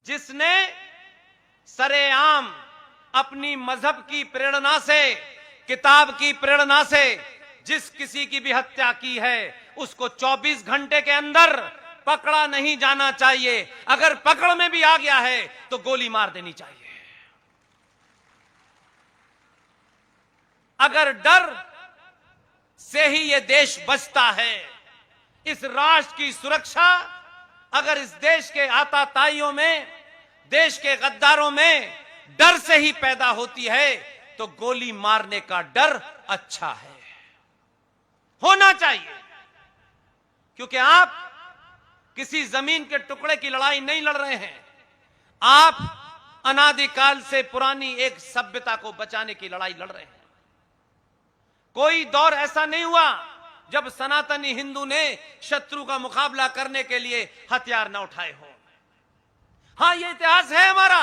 जिसने सरेआम अपनी मजहब की प्रेरणा से, किताब की प्रेरणा से जिस किसी की भी हत्या की है, उसको 24 घंटे के अंदर पकड़ा नहीं जाना चाहिए। अगर पकड़ में भी आ गया है तो गोली मार देनी चाहिए। अगर डर से ही यह देश बचता है, इस राष्ट्र की सुरक्षा अगर इस देश के आताताइयों में, देश के गद्दारों में डर से ही पैदा होती है, तो गोली मारने का डर अच्छा है, होना चाहिए। क्योंकि आप किसी जमीन के टुकड़े की लड़ाई नहीं लड़ रहे हैं, आप अनादिकाल से पुरानी एक सभ्यता को बचाने की लड़ाई लड़ रहे हैं। कोई दौर ऐसा नहीं हुआ जब सनातनी हिंदू ने शत्रु का मुकाबला करने के लिए हथियार न उठाए हो। हां, यह इतिहास है हमारा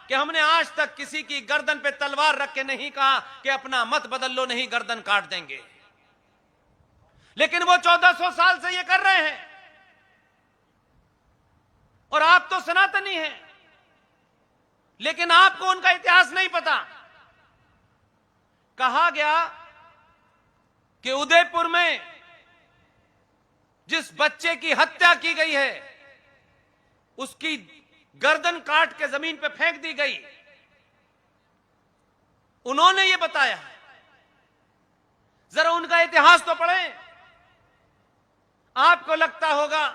कि हमने आज तक किसी की गर्दन पे तलवार रख के नहीं कहा कि अपना मत बदल लो, नहीं गर्दन काट देंगे। लेकिन वो 1400 साल से ये कर रहे हैं और आप तो सनातनी हैं, लेकिन आपको उनका इतिहास नहीं पता। कहा गया कि उदयपुर में जिस बच्चे की हत्या की गई है, उसकी गर्दन काट के जमीन पर फेंक दी गई। उन्होंने यह बताया। जरा उनका इतिहास तो पढ़ें। आपको लगता होगा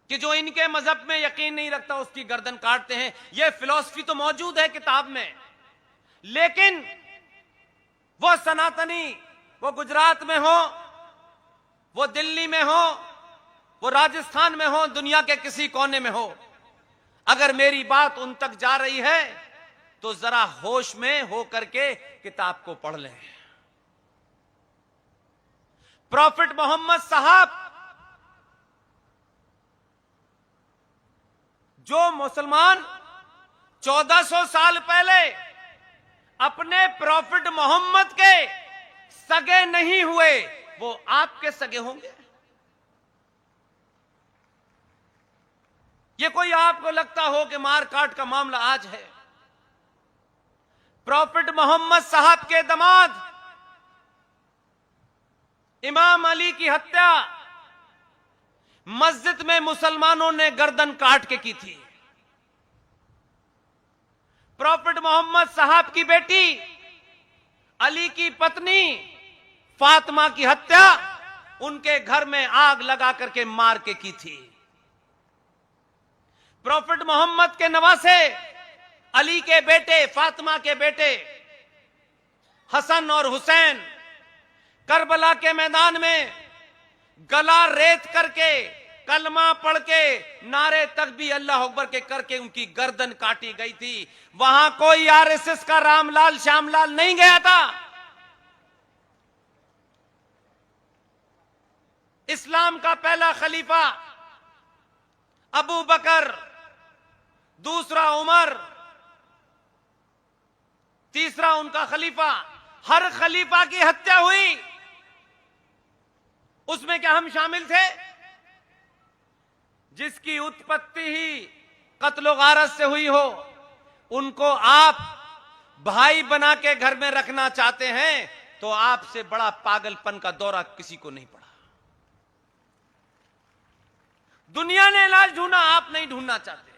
कि जो इनके मजहब में यकीन नहीं रखता उसकी गर्दन काटते हैं। यह फिलॉसफी तो मौजूद है किताब में, लेकिन वो सनातनी, वो गुजरात में हो, वो दिल्ली में हो, वो राजस्थान में हो, दुनिया के किसी कोने में हो, अगर मेरी बात उन तक जा रही है तो जरा होश में हो करके किताब को पढ़ लें। प्रॉफिट मोहम्मद साहब, जो मुसलमान 1400 साल पहले अपने प्रॉफिट मोहम्मद के सगे नहीं हुए, वो आपके सगे होंगे? ये कोई आपको लगता हो कि मार काट का मामला आज है? प्रॉफिट मोहम्मद साहब के दामाद इमाम अली की हत्या मस्जिद में मुसलमानों ने गर्दन काट के की थी। प्रॉफिट मोहम्मद साहब की बेटी अली की पत्नी फातिमा की हत्या उनके घर में आग लगा करके मार के की थी। प्रॉफिट मोहम्मद के नवासे अली के बेटे, फातिमा के बेटे हसन और हुसैन करबला के मैदान में गला रेत करके, कलमा पढ़ के, नारे तकबीर अल्लाह अकबर के करके उनकी गर्दन काटी गई थी। वहां कोई आरएसएस का रामलाल श्यामलाल नहीं गया था। इस्लाम का पहला खलीफा अबू बकर, दूसरा उमर, तीसरा उनका खलीफा, हर खलीफा की हत्या हुई। उसमें क्या हम शामिल थे? जिसकी उत्पत्ति ही कत्लो गारत से हुई हो, उनको आप भाई बना के घर में रखना चाहते हैं, तो आपसे बड़ा पागलपन का दौरा किसी को नहीं पड़ा। दुनिया ने इलाज ढूंढा, आप नहीं ढूंढना चाहते।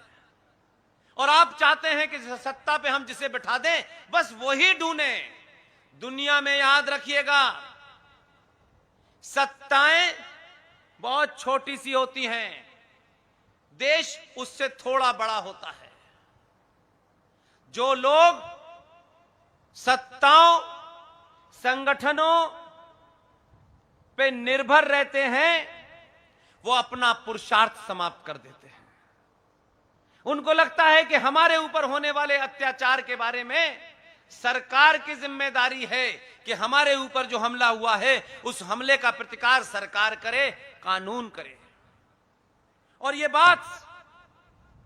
और आप चाहते हैं कि सत्ता पे हम जिसे बिठा दें बस वही ढूंढे। दुनिया में याद रखिएगा, सत्ताएं बहुत छोटी सी होती हैं, देश उससे थोड़ा बड़ा होता है। जो लोग सत्ताओं, संगठनों पे निर्भर रहते हैं, वो अपना पुरुषार्थ समाप्त कर देते हैं। उनको लगता है कि हमारे ऊपर होने वाले अत्याचार के बारे में सरकार की जिम्मेदारी है कि हमारे ऊपर जो हमला हुआ है उस हमले का प्रतिकार सरकार करे, कानून करे। और ये बात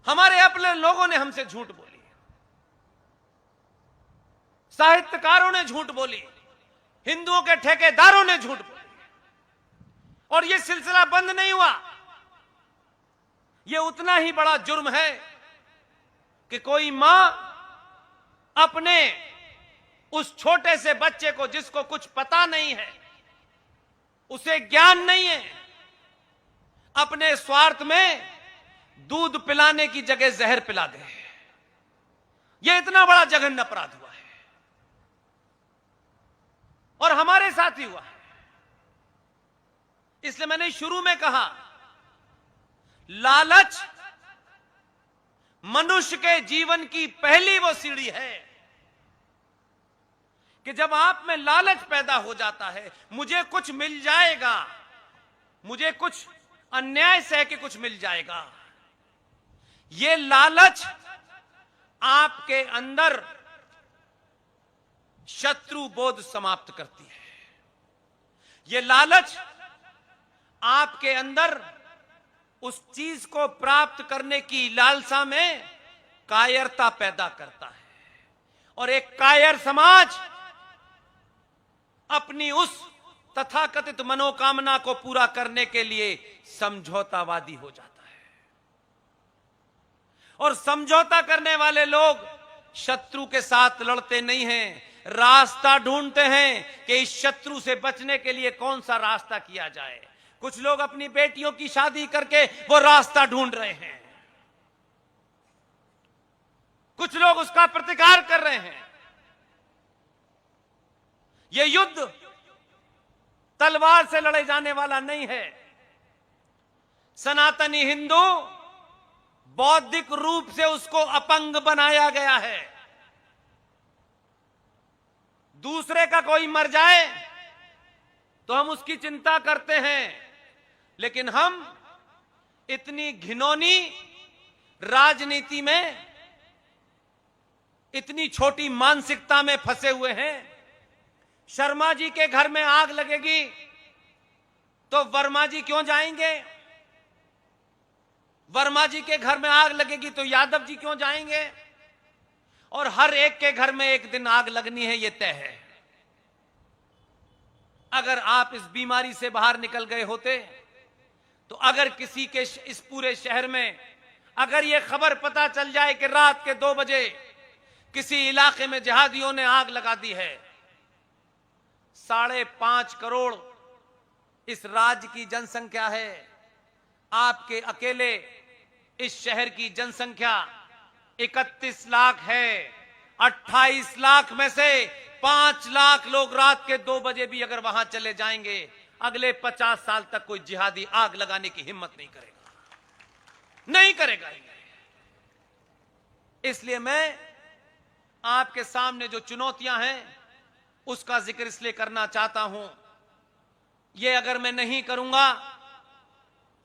हमारे अपने लोगों ने हमसे झूठ बोली, साहित्यकारों ने झूठ बोली, हिंदुओं के ठेकेदारों ने झूठ बोली। और ये सिलसिला बंद नहीं हुआ। यह उतना ही बड़ा जुर्म है कि कोई मां अपने उस छोटे से बच्चे को, जिसको कुछ पता नहीं है, उसे ज्ञान नहीं है, अपने स्वार्थ में दूध पिलाने की जगह जहर पिला दे। यह इतना बड़ा जघन्य अपराध हुआ है और हमारे साथ ही हुआ है। इसलिए मैंने शुरू में कहा, लालच मनुष्य के जीवन की पहली वो सीढ़ी है कि जब आप में लालच पैदा हो जाता है, मुझे कुछ मिल जाएगा, मुझे कुछ अन्याय सह के कुछ मिल जाएगा, ये लालच आपके अंदर शत्रु बोध समाप्त करती है। ये लालच आपके अंदर उस चीज को प्राप्त करने की लालसा में कायरता पैदा करता है और एक कायर समाज अपनी उस तथाकथित मनोकामना को पूरा करने के लिए समझौतावादी हो जाता है। और समझौता करने वाले लोग शत्रु के साथ लड़ते नहीं हैं, रास्ता ढूंढते हैं कि इस शत्रु से बचने के लिए कौन सा रास्ता किया जाए। कुछ लोग अपनी बेटियों की शादी करके वो रास्ता ढूंढ रहे हैं, कुछ लोग उसका प्रतिकार कर रहे हैं। यह युद्ध तलवार से लड़े जाने वाला नहीं है। सनातनी हिंदू बौद्धिक रूप से उसको अपंग बनाया गया है। दूसरे का कोई मर जाए तो हम उसकी चिंता करते हैं, लेकिन हम इतनी घिनौनी राजनीति में, इतनी छोटी मानसिकता में फंसे हुए हैं। शर्मा जी के घर में आग लगेगी तो वर्मा जी क्यों जाएंगे? वर्मा जी के घर में आग लगेगी तो यादव जी क्यों जाएंगे? और हर एक के घर में एक दिन आग लगनी है, यह तय है। अगर आप इस बीमारी से बाहर निकल गए होते तो अगर किसी के इस पूरे शहर में अगर यह खबर पता चल जाए कि रात के 2 बजे किसी इलाके में जिहादियों ने आग लगा दी है, 5.5 करोड़ इस राज्य की जनसंख्या है। आपके अकेले इस शहर की जनसंख्या 31 लाख है। 28 लाख में से 5 लाख लोग रात के 2 बजे भी अगर वहां चले जाएंगे, अगले 50 साल तक कोई जिहादी आग लगाने की हिम्मत नहीं करेगा, नहीं करेगा। इसलिए मैं आपके सामने जो चुनौतियां हैं उसका जिक्र इसलिए करना चाहता हूं। यह अगर मैं नहीं करूंगा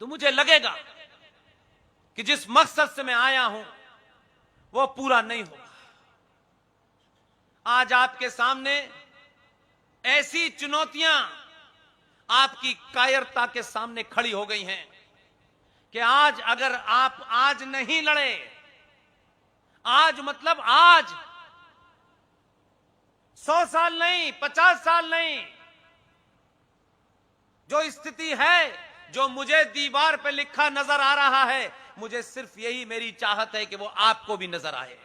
तो मुझे लगेगा कि जिस मकसद से मैं आया हूं वो पूरा नहीं होगा। आज आपके सामने ऐसी चुनौतियां आपकी कायरता के सामने खड़ी हो गई हैं कि आज अगर आप आज नहीं लड़े, आज मतलब आज 100 साल नहीं, 50 साल नहीं, जो स्थिति है, जो मुझे दीवार पे लिखा नजर आ रहा है, मुझे सिर्फ यही मेरी चाहत है कि वो आपको भी नजर आए।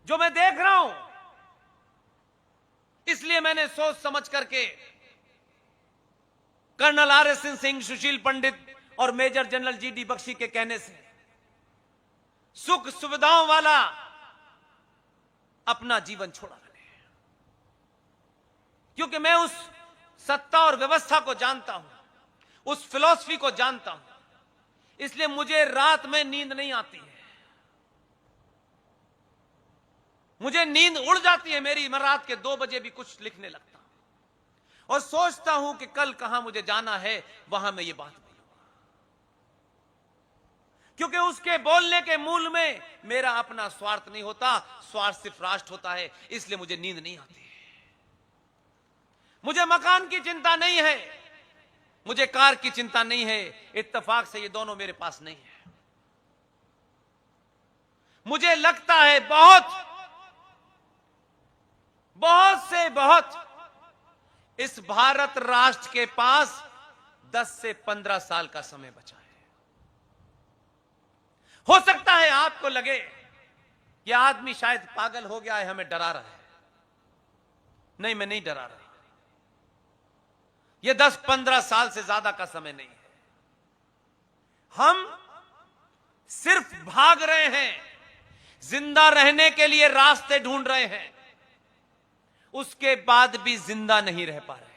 जो मैं देख रहा हूं, इसलिए मैंने सोच समझ करके कर्नल RS सिंह, सुशील पंडित और मेजर जनरल GD बख्शी के कहने से सुख सुविधाओं वाला अपना जीवन छोड़ा मैंने, क्योंकि मैं उस सत्ता और व्यवस्था को जानता हूं, उस फिलॉसफी को जानता हूं। इसलिए मुझे रात में नींद नहीं आती है, मुझे नींद उड़ जाती है मेरी। मैं रात के 2 बजे भी कुछ लिखने लगता हूं और सोचता हूं कि कल कहां मुझे जाना है, वहां मैं ये बात बोलूंगा, क्योंकि उसके बोलने के मूल में मेरा अपना स्वार्थ नहीं होता, स्वार्थ सिर्फ राष्ट्र होता है। इसलिए मुझे नींद नहीं आती है। मुझे मकान की चिंता नहीं है, मुझे कार की चिंता नहीं है। इत्तेफाक से ये दोनों मेरे पास नहीं है। मुझे लगता है बहुत इस भारत राष्ट्र के पास 10 से 15 साल का समय बचा है। हो सकता है आपको लगे कि आदमी शायद पागल हो गया है, हमें डरा रहा है। नहीं, मैं नहीं डरा रहा। यह 10-15 साल से ज्यादा का समय नहीं है। हम सिर्फ भाग रहे हैं, जिंदा रहने के लिए रास्ते ढूंढ रहे हैं, उसके बाद भी जिंदा नहीं रह पा रहे।